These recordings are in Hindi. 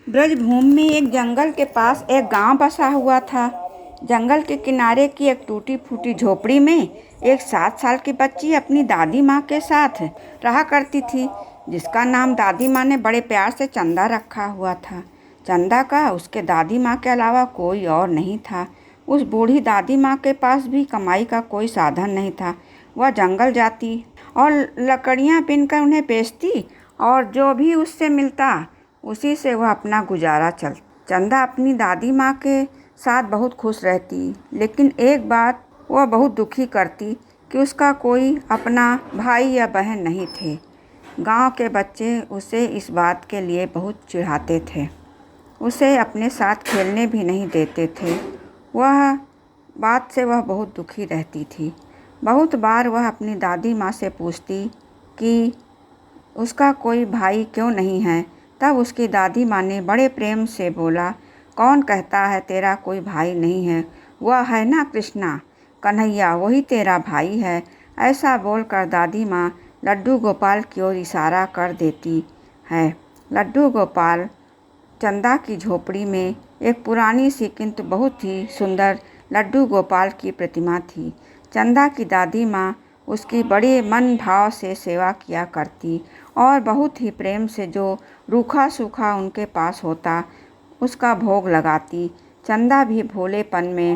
ब्रजभूमि में एक जंगल के पास एक गांव बसा हुआ था। जंगल के किनारे की एक टूटी फूटी झोपड़ी में एक 7 साल की बच्ची अपनी दादी माँ के साथ रहा करती थी, जिसका नाम दादी माँ ने बड़े प्यार से चंदा रखा हुआ था। चंदा का उसके दादी माँ के अलावा कोई और नहीं था। उस बूढ़ी दादी माँ के पास भी कमाई का कोई साधन नहीं था। वह जंगल जाती और लकड़ियाँ बीनकर उन्हें बेचती और जो भी उससे मिलता उसी से वह अपना गुजारा चल। चंदा अपनी दादी माँ के साथ बहुत खुश रहती, लेकिन एक बात वह बहुत दुखी करती कि उसका कोई अपना भाई या बहन नहीं थे। गांव के बच्चे उसे इस बात के लिए बहुत चिढ़ाते थे, उसे अपने साथ खेलने भी नहीं देते थे। वह बात से वह बहुत दुखी रहती थी। बहुत बार वह अपनी दादी माँ से पूछती कि उसका कोई भाई क्यों नहीं है। तब उसकी दादी माँ ने बड़े प्रेम से बोला, कौन कहता है तेरा कोई भाई नहीं है? वह है ना कृष्णा, कन्हैया, वही तेरा भाई है। ऐसा बोलकर दादी माँ लड्डू गोपाल की ओर इशारा कर देती है। लड्डू गोपाल चंदा की झोपड़ी में एक पुरानी सी किंतु बहुत ही सुंदर लड्डू गोपाल की प्रतिमा थी। चंदा की दादी माँ उसकी बड़े मन भाव से सेवा किया करती और बहुत ही प्रेम से जो रूखा सूखा उनके पास होता उसका भोग लगाती। चंदा भी भोलेपन में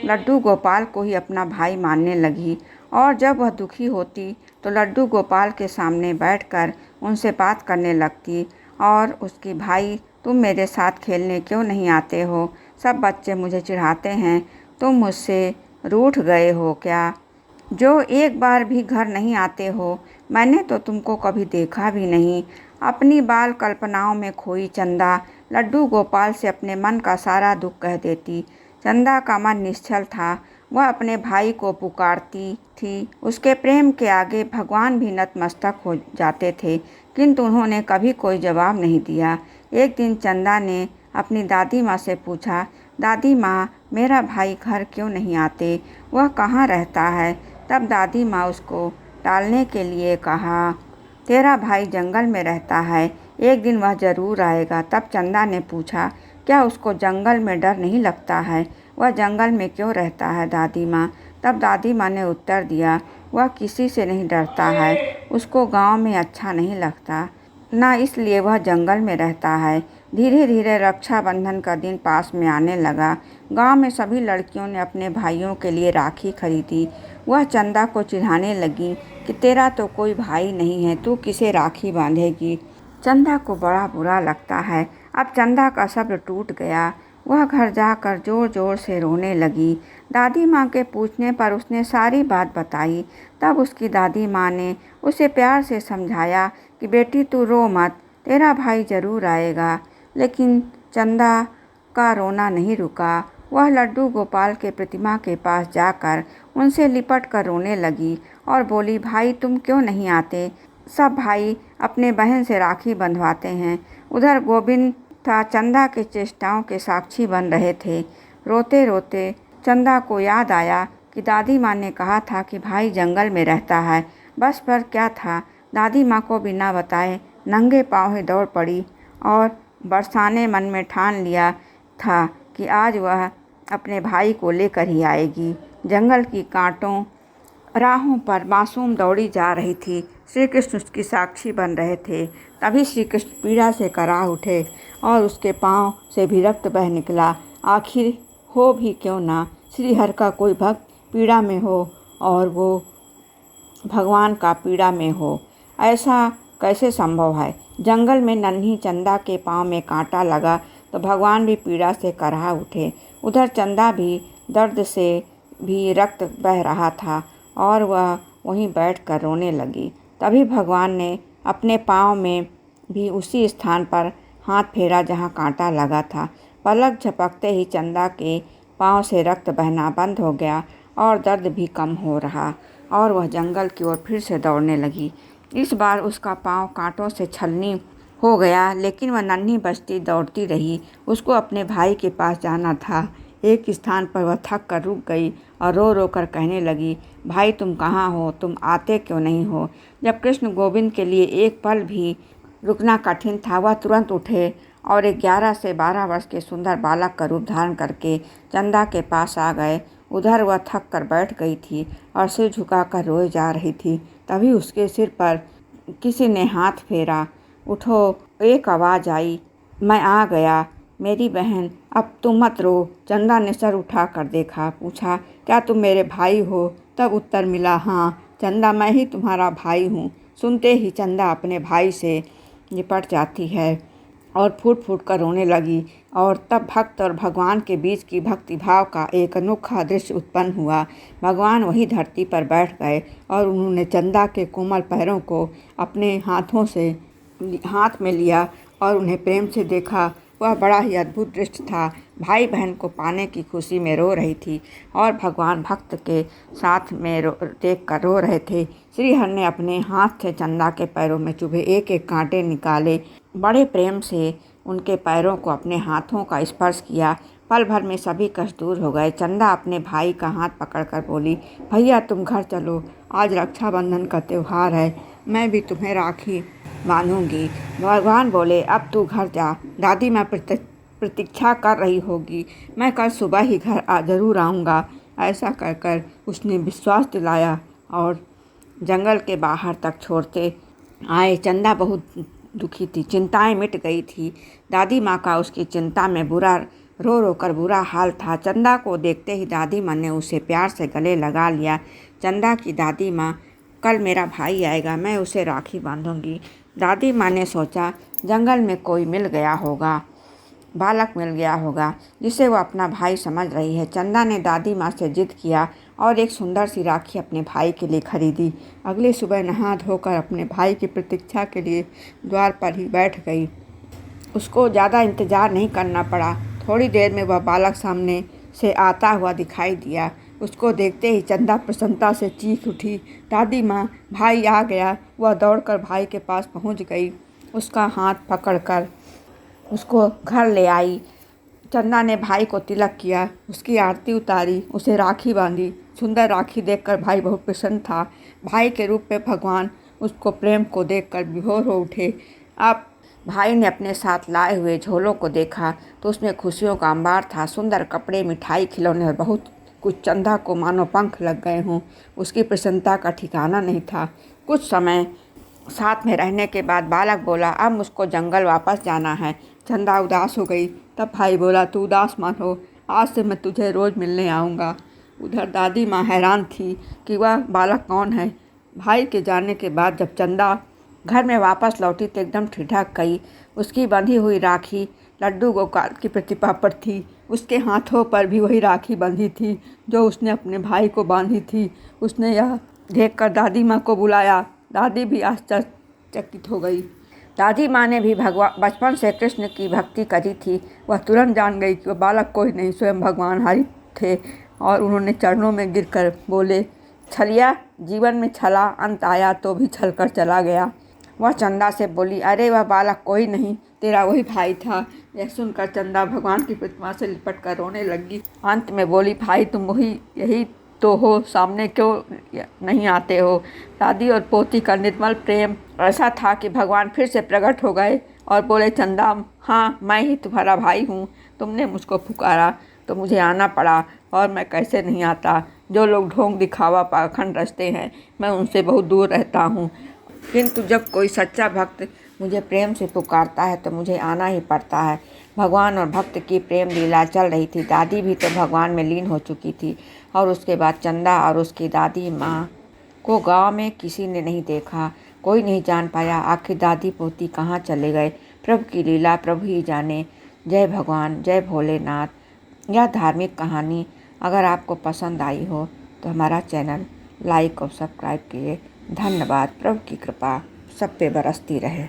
लड्डू गोपाल को ही अपना भाई मानने लगी और जब वह दुखी होती तो लड्डू गोपाल के सामने बैठकर उनसे बात करने लगती और उसकी, भाई तुम मेरे साथ खेलने क्यों नहीं आते हो? सब बच्चे मुझे चिढ़ाते हैं, तुम मुझसे रूठ गए हो क्या? जो एक बार भी घर नहीं आते हो? मैंने तो तुमको कभी देखा भी नहीं। अपनी बाल कल्पनाओं में खोई चंदा लड्डू गोपाल से अपने मन का सारा दुख कह देती। चंदा का मन निश्चल था, वह अपने भाई को पुकारती थी। उसके प्रेम के आगे भगवान भी नतमस्तक हो जाते थे, किंतु उन्होंने कभी कोई जवाब नहीं दिया। एक दिन चंदा ने अपनी दादी माँ से पूछा, दादी माँ, मेरा भाई घर क्यों नहीं आते? वह कहाँ रहता है? तब दादी माँ उसको टालने के लिए कहा, तेरा भाई जंगल में रहता है, एक दिन वह ज़रूर आएगा। तब चंदा ने पूछा, क्या उसको जंगल में डर नहीं लगता है? वह जंगल में क्यों रहता है दादी माँ? तब दादी माँ ने उत्तर दिया, वह किसी से नहीं डरता है, उसको गांव में अच्छा नहीं लगता, ना इसलिए वह जंगल में रहता है। धीरे धीरे रक्षाबंधन का दिन पास में आने लगा। गांव में सभी लड़कियों ने अपने भाइयों के लिए राखी खरीदी। वह चंदा को चिढ़ाने लगी कि तेरा तो कोई भाई नहीं है, तू किसे राखी बांधेगी? चंदा को बड़ा बुरा लगता है। अब चंदा का सब्र टूट गया। वह घर जाकर ज़ोर ज़ोर से रोने लगी। दादी माँ के पूछने पर उसने सारी बात बताई। तब उसकी दादी माँ ने उसे प्यार से समझाया कि बेटी तू रो मत, तेरा भाई ज़रूर आएगा। लेकिन चंदा का रोना नहीं रुका। वह लड्डू गोपाल के प्रतिमा के पास जाकर उनसे लिपट कर रोने लगी और बोली, भाई तुम क्यों नहीं आते? सब भाई अपने बहन से राखी बंधवाते हैं। उधर गोविंद था चंदा के चेष्टाओं के साक्षी बन रहे थे। रोते रोते चंदा को याद आया कि दादी माँ ने कहा था कि भाई जंगल में रहता है। बस पर क्या था, दादी माँ को बिना बताए नंगे पाँव ही दौड़ पड़ी और बरसाने मन में ठान लिया था कि आज वह अपने भाई को लेकर ही आएगी। जंगल की कांटों राहों पर मासूम दौड़ी जा रही थी। श्री कृष्ण उसकी साक्षी बन रहे थे। तभी श्री कृष्ण पीड़ा से कराह उठे और उसके पांव से भी रक्त बह निकला। आखिर हो भी क्यों ना, श्री हरि का कोई भक्त पीड़ा में हो और वो भगवान का पीड़ा में हो, ऐसा कैसे संभव है? जंगल में नन्ही चंदा के पांव में कांटा लगा तो भगवान भी पीड़ा से कराह उठे। उधर चंदा भी दर्द से भी रक्त बह रहा था और वह वहीं बैठकर रोने लगी। तभी भगवान ने अपने पाँव में भी उसी स्थान पर हाथ फेरा जहाँ कांटा लगा था। पलक झपकते ही चंदा के पाँव से रक्त बहना बंद हो गया और दर्द भी कम हो रहा और वह जंगल की ओर फिर से दौड़ने लगी। इस बार उसका पाँव कांटों से छलनी हो गया, लेकिन वह नन्ही बस्ती दौड़ती रही। उसको अपने भाई के पास जाना था। एक स्थान पर वह थक कर रुक गई और रो रो कर कहने लगी, भाई तुम कहाँ हो? तुम आते क्यों नहीं हो? जब कृष्ण गोविंद के लिए एक पल भी रुकना कठिन था, वह तुरंत उठे और 11 से 12 वर्ष के सुंदर बालक का रूप धारण करके चंदा के पास आ गए। उधर वह थक कर बैठ गई थी और सिर झुकाकर रोए जा रही थी। तभी उसके सिर पर किसी ने हाथ फेरा। उठो, एक आवाज़ आई, मैं आ गया मेरी बहन, अब तुम मत रो। चंदा ने सर उठा कर देखा, पूछा, क्या तुम मेरे भाई हो? तब उत्तर मिला, हाँ चंदा, मैं ही तुम्हारा भाई हूँ। सुनते ही चंदा अपने भाई से निपट जाती है और फूट फूट कर रोने लगी। और तब भक्त और भगवान के बीच की भक्ति भाव का एक अनोखा दृश्य उत्पन्न हुआ। भगवान वही धरती पर बैठ गए और उन्होंने चंदा के कोमल पैरों को अपने हाथ में लिया और उन्हें प्रेम से देखा। वह बड़ा ही अद्भुत दृश्य था। भाई बहन को पाने की खुशी में रो रही थी और भगवान भक्त के साथ में देख कर रो रहे थे। श्रीहरि ने अपने हाथ से चंदा के पैरों में चुभे एक एक कांटे निकाले। बड़े प्रेम से उनके पैरों को अपने हाथों का स्पर्श किया। पल भर में सभी कष्ट दूर हो गए। चंदा अपने भाई का हाथ पकड़कर बोली, भैया तुम घर चलो, आज रक्षाबंधन का त्यौहार है, मैं भी तुम्हें राखी बांधूंगी। भगवान बोले, अब तू घर जा, दादी माँ प्रतीक्षा कर रही होगी, मैं कल सुबह ही घर जरूर आऊँगा। ऐसा कहकर उसने विश्वास दिलाया और जंगल के बाहर तक छोड़ते आए। चंदा बहुत दुखी थी, चिंताएं मिट गई थी। दादी माँ का उसकी चिंता में रो रो कर बुरा हाल था। चंदा को देखते ही दादी माँ ने उसे प्यार से गले लगा लिया। चंदा की दादी माँ, कल मेरा भाई आएगा, मैं उसे राखी बांधूंगी। दादी माँ ने सोचा, जंगल में कोई बालक मिल गया होगा जिसे वो अपना भाई समझ रही है। चंदा ने दादी माँ से जिद किया और एक सुंदर सी राखी अपने भाई के लिए खरीदी। अगली सुबह नहा धोकर अपने भाई की प्रतीक्षा के लिए द्वार पर ही बैठ गई। उसको ज़्यादा इंतज़ार नहीं करना पड़ा। थोड़ी देर में वह बालक सामने से आता हुआ दिखाई दिया। उसको देखते ही चंदा प्रसन्नता से चीख उठी, दादी माँ, भाई आ गया। वह दौड़कर भाई के पास पहुँच गई। उसका हाथ पकड़कर उसको घर ले आई। चंदा ने भाई को तिलक किया, उसकी आरती उतारी, उसे राखी बांधी। सुंदर राखी देखकर भाई बहुत प्रसन्न था। भाई के रूप में भगवान उसको प्रेम को देखकर विभोर हो उठे। अब भाई ने अपने साथ लाए हुए झोलों को देखा तो उसमें खुशियों का अंबार था। सुंदर कपड़े, मिठाई, खिलौने और बहुत कुछ। चंदा को मानो पंख लग गए हों। उसकी प्रसन्नता का ठिकाना नहीं था। कुछ समय साथ में रहने के बाद बालक बोला, अब मुझको जंगल वापस जाना है। चंदा उदास हो गई। तब भाई बोला, तू उदास मत हो, आज से मैं तुझे रोज़ मिलने आऊँगा। उधर दादी माँ हैरान थी कि वह बालक कौन है। भाई के जाने के बाद जब चंदा घर में वापस लौटी तो एकदम ठिठक गई। उसकी बंधी हुई राखी लड्डू गोपाल की प्रतिमा पर थी। उसके हाथों पर भी वही राखी बंधी थी जो उसने अपने भाई को बांधी थी। उसने यह देखकर दादी माँ को बुलाया। दादी भी आश्चर्यचकित हो गई। दादी माँ ने भी बचपन से कृष्ण की भक्ति करी थी। वह तुरंत जान गई कि वह बालक कोई नहीं, स्वयं भगवान हरि थे और उन्होंने चरणों में गिरकर बोले, छलिया, जीवन में छला, अंत आया तो भी छल कर चला गया। वह चंदा से बोली, अरे वह बालक कोई नहीं, तेरा वही भाई था। यह सुनकर चंदा भगवान की प्रतिमा से लिपट कर रोने लगी। अंत में बोली, भाई तुम यही तो हो, सामने क्यों नहीं आते हो? दादी और पोती का निर्मल प्रेम ऐसा था कि भगवान फिर से प्रकट हो गए और बोले, चंदा, हाँ मैं ही तुम्हारा भाई हूँ। तुमने मुझको पुकारा तो मुझे आना पड़ा और मैं कैसे नहीं आता। जो लोग ढोंग दिखावा पाखंड रचते हैं, मैं उनसे बहुत दूर रहता हूँ, किंतु जब कोई सच्चा भक्त मुझे प्रेम से पुकारता है तो मुझे आना ही पड़ता है। भगवान और भक्त की प्रेम लीला चल रही थी। दादी भी तो भगवान में लीन हो चुकी थी और उसके बाद चंदा और उसकी दादी माँ को गांव में किसी ने नहीं देखा। कोई नहीं जान पाया आखिर दादी पोती कहाँ चले गए। प्रभु की लीला प्रभु ही जाने। जय भगवान, जय भोलेनाथ। यह धार्मिक कहानी अगर आपको पसंद आई हो तो हमारा चैनल लाइक और सब्सक्राइब कीजिए। धन्यवाद। प्रभु की कृपा सब पे बरसती रहे।